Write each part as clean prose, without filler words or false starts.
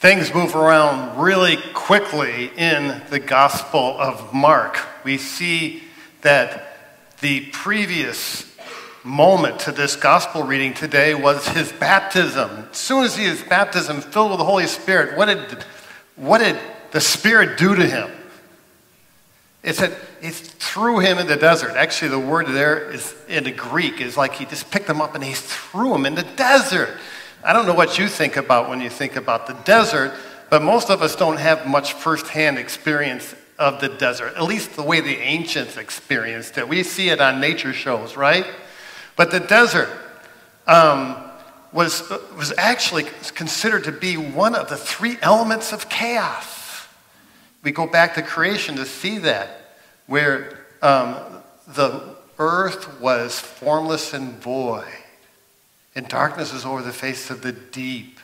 Things move around really quickly in the Gospel of Mark. We see that the previous moment to this gospel reading today was his baptism. As soon as he is baptism, filled with the Holy Spirit, what did the Spirit do to him? It said it threw him in the desert. Actually, the word there is in the Greek is like he just picked him up and he threw him in the desert. I don't know what you think about when you think about the desert, but most of us don't have much firsthand experience of the desert, at least the way the ancients experienced it. We see it on nature shows, right? But the desert was actually considered to be one of the three elements of chaos. We go back to creation to see that, where the earth was formless and void, and darkness is over the face of the deep.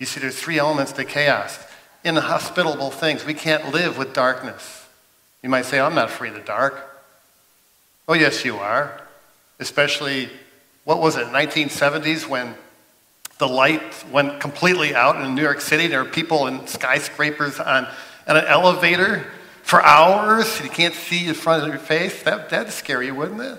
You see, there's three elements to chaos. Inhospitable things. We can't live with darkness. You might say, I'm not afraid of the dark. Oh, yes, you are. Especially, what was it, 1970s when the light went completely out in New York City. There were people in skyscrapers on an elevator for hours. You can't see in front of your face. That'd scare you, wouldn't it?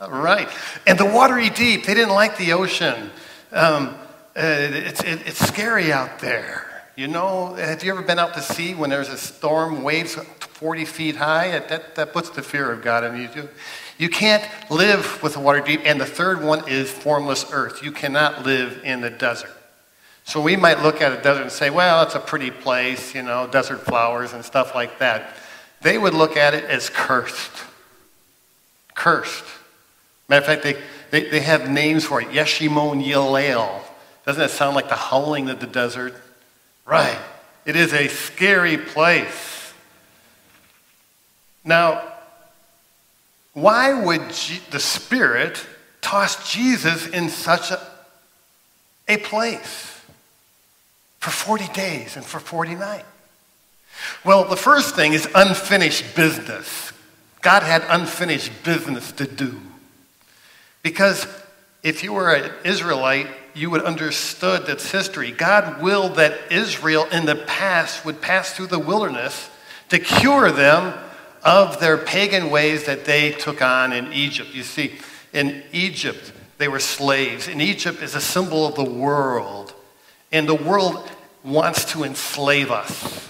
Right. And the watery deep, they didn't like the ocean. It's scary out there. You know, have you ever been out to sea when there's a storm, waves 40 feet high? That puts the fear of God in you. You can't live with the water deep. And the third one is formless earth. You cannot live in the desert. So we might look at a desert and say, well, it's a pretty place, you know, desert flowers and stuff like that. They would look at it as cursed. Cursed. Matter of fact, they have names for it. Yeshimon Yalel. Doesn't that sound like the howling of the desert? Right. It is a scary place. Now, why would the Spirit toss Jesus in such a place for 40 days and for 40 nights? Well, the first thing is unfinished business. God had unfinished business to do. Because if you were an Israelite, you would understood that's history. God willed that Israel in the past would pass through the wilderness to cure them of their pagan ways that they took on in Egypt. You see, in Egypt, they were slaves. And Egypt is a symbol of the world. And the world wants to enslave us.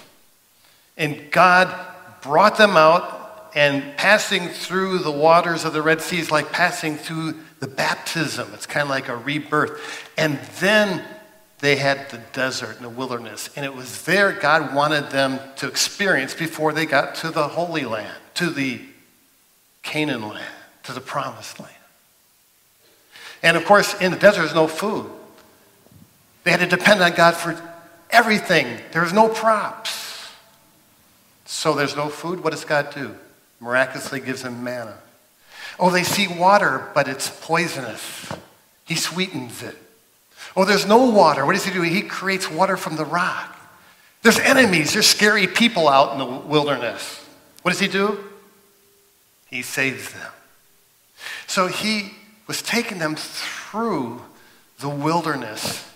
And God brought them out, and passing through the waters of the Red Sea is like passing through the baptism. It's kind of like a rebirth. And then they had the desert and the wilderness. And it was there God wanted them to experience before they got to the Holy Land, to the Canaan land, to the Promised Land. And of course, in the desert, there's no food. They had to depend on God for everything. There's no props. So there's no food. What does God do? Miraculously gives them manna. Oh, they see water, but it's poisonous. He sweetens it. Oh, there's no water. What does he do? He creates water from the rock. There's enemies. There's scary people out in the wilderness. What does he do? He saves them. So he was taking them through the wilderness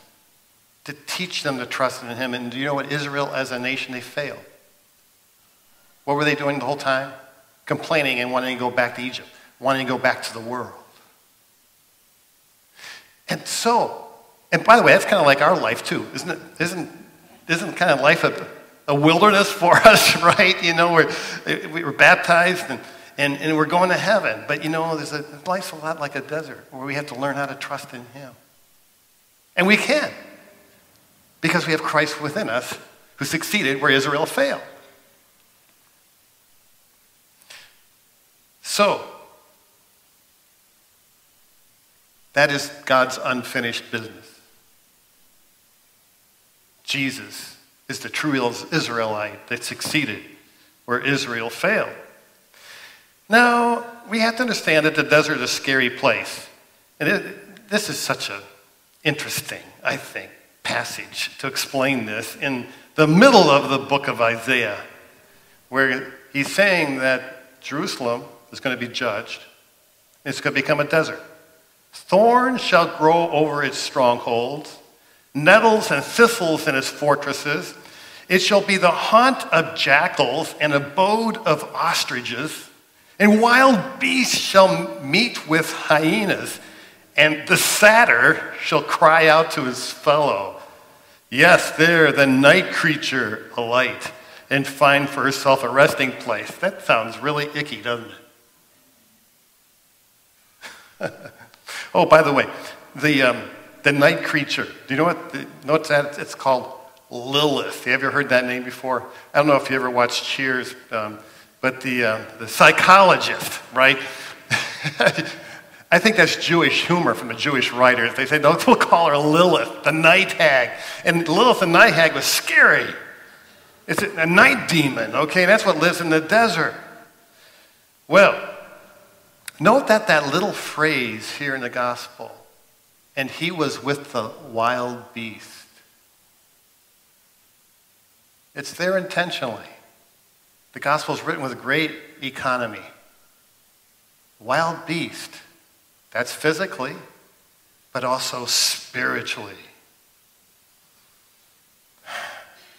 to teach them to trust in him. And do you know what? Israel as a nation, they failed. What were they doing the whole time? Complaining and wanting to go back to Egypt, wanting to go back to the world. And by the way, that's kind of like our life too, isn't it? Isn't kind of life a wilderness for us, right? You know, we were baptized and we're going to heaven. But you know, life's a lot like a desert where we have to learn how to trust in him. And we can, because we have Christ within us who succeeded where Israel failed. So, that is God's unfinished business. Jesus is the true Israelite that succeeded where Israel failed. Now, we have to understand that the desert is a scary place. And this is such an interesting, I think, passage to explain this in the middle of the book of Isaiah, where he's saying that Jerusalem is going to be judged. It's going to become a desert. Thorns shall grow over its strongholds. nettles and thistles in its fortresses. It shall be the haunt of jackals and abode of ostriches, and wild beasts shall meet with hyenas, and the satyr shall cry out to his fellow. Yes, there the night creature alight and find for herself a resting place. That sounds really icky, doesn't it? Oh, by the way, the night creature. Do you know what's that? It's called Lilith. Have you ever heard that name before? I don't know if you ever watched Cheers, but the psychologist, right? I think that's Jewish humor from the Jewish writers. They say, no, we'll call her Lilith, the night hag. And Lilith the night hag was scary. It's a night demon, okay? That's what lives in the desert. Well, note that little phrase here in the gospel, and he was with the wild beast. It's there intentionally. The gospel is written with great economy. Wild beast, that's physically, but also spiritually.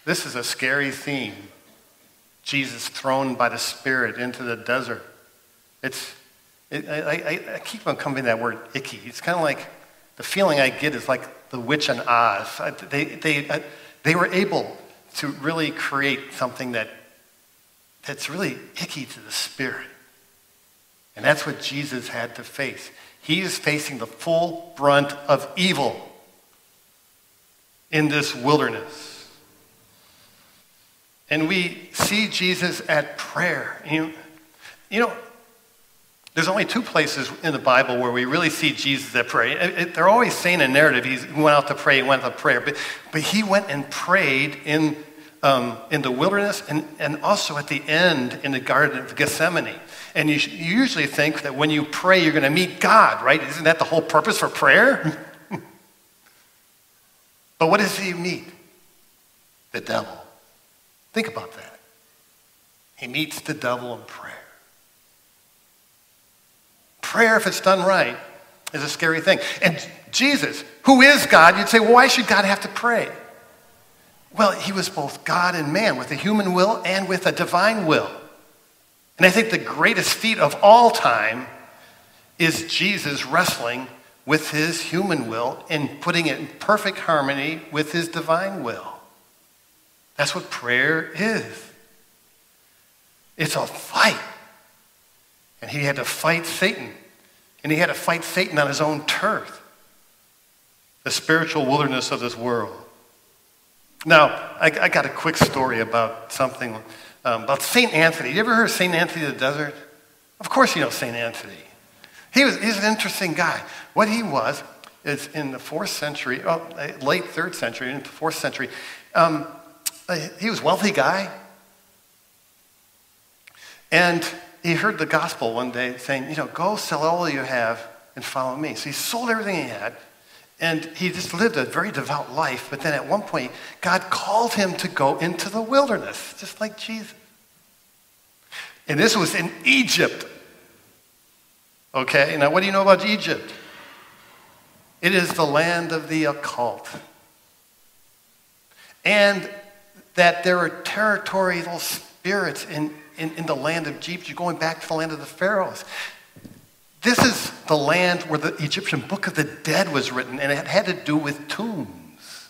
This is a scary theme. Jesus thrown by the Spirit into the desert. I keep on coming to that word icky. It's kind of like, the feeling I get is like the witch in Oz. They were able to really create something that's really icky to the spirit. And that's what Jesus had to face. He is facing the full brunt of evil in this wilderness. And we see Jesus at prayer. You know, there's only two places in the Bible where we really see Jesus at prayer. They're always saying a narrative. He went out to pray, he went out to prayer. But he went and prayed in the wilderness and also at the end in the Garden of Gethsemane. And you usually think that when you pray, you're going to meet God, right? Isn't that the whole purpose for prayer? But what does he meet? The devil. Think about that. He meets the devil in prayer. Prayer, if it's done right, is a scary thing. And Jesus, who is God, you'd say, well, why should God have to pray? Well, he was both God and man, with a human will and with a divine will. And I think the greatest feat of all time is Jesus wrestling with his human will and putting it in perfect harmony with his divine will. That's what prayer is. It's a fight. And he had to fight Satan. And he had to fight Satan on his own turf. The spiritual wilderness of this world. Now, I got a quick story about something, about St. Anthony. You ever heard of St. Anthony of the Desert? Of course you know St. Anthony. He's an interesting guy. What he was is in the 4th century, late 3rd century, into the 4th century, he was a wealthy guy. And he heard the gospel one day saying, go sell all you have and follow me. So he sold everything he had. And he just lived a very devout life. But then at one point, God called him to go into the wilderness, just like Jesus. And this was in Egypt. Okay, now what do you know about Egypt? It is the land of the occult. And that there are territorial spirits in the land of Egypt. You're going back to the land of the pharaohs. This is the land where the Egyptian Book of the Dead was written, and it had to do with tombs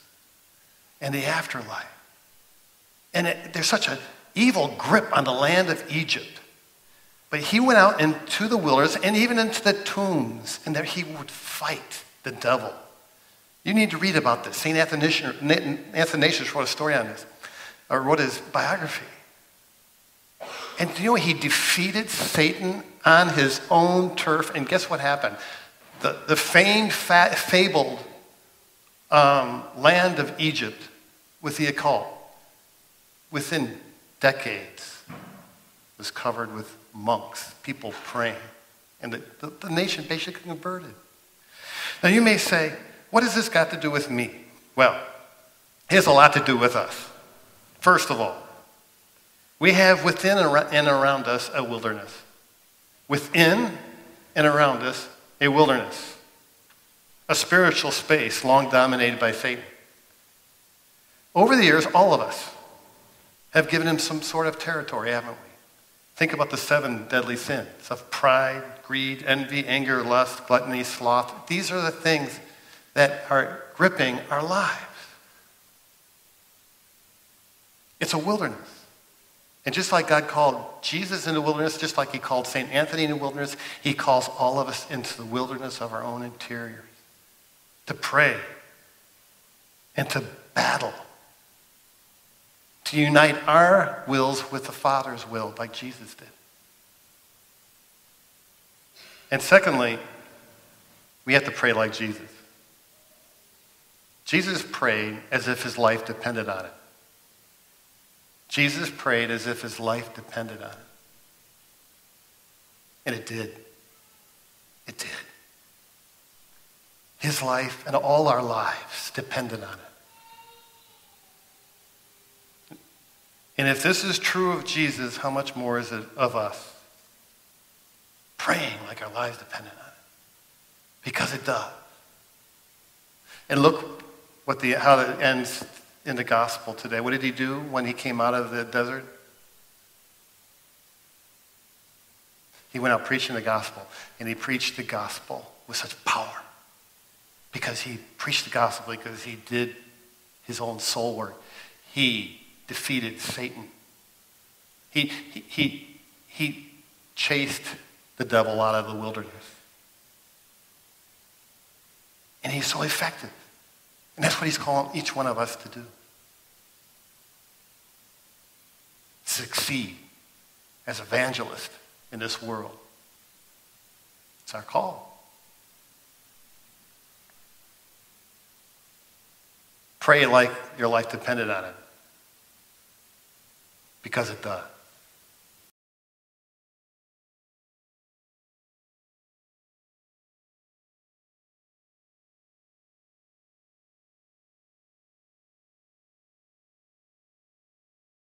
and the afterlife. And there's such an evil grip on the land of Egypt. But he went out into the wilderness and even into the tombs, and there he would fight the devil. You need to read about this. St. Athanasius wrote a story on this, or wrote his biography. And he defeated Satan on his own turf. And guess what happened? The famed, fabled land of Egypt with the occult, within decades, was covered with monks, people praying. And the nation basically converted. Now you may say, what has this got to do with me? Well, it has a lot to do with us. First of all, we have within and around us a wilderness. Within and around us, a wilderness. A spiritual space long dominated by Satan. Over the years, all of us have given him some sort of territory, haven't we? Think about the 7 deadly sins of pride, greed, envy, anger, lust, gluttony, sloth. These are the things that are gripping our lives. It's a wilderness. And just like God called Jesus into the wilderness, just like he called St. Anthony into the wilderness, he calls all of us into the wilderness of our own interiors to pray and to battle, to unite our wills with the Father's will like Jesus did. And secondly, we have to pray like Jesus. Jesus prayed as if his life depended on it. Jesus prayed as if his life depended on it. And it did. It did. His life and all our lives depended on it. And if this is true of Jesus, how much more is it of us? Praying like our lives depended on it. Because it does. And look how it ends in the gospel today. What did he do when he came out of the desert? He went out preaching the gospel, and he preached the gospel with such power. Because he preached the gospel, because he did his own soul work. He defeated Satan. He chased the devil out of the wilderness. And he's so effective. And that's what he's calling each one of us to do. Succeed as evangelists in this world. It's our call. Pray like your life depended on it. Because it does.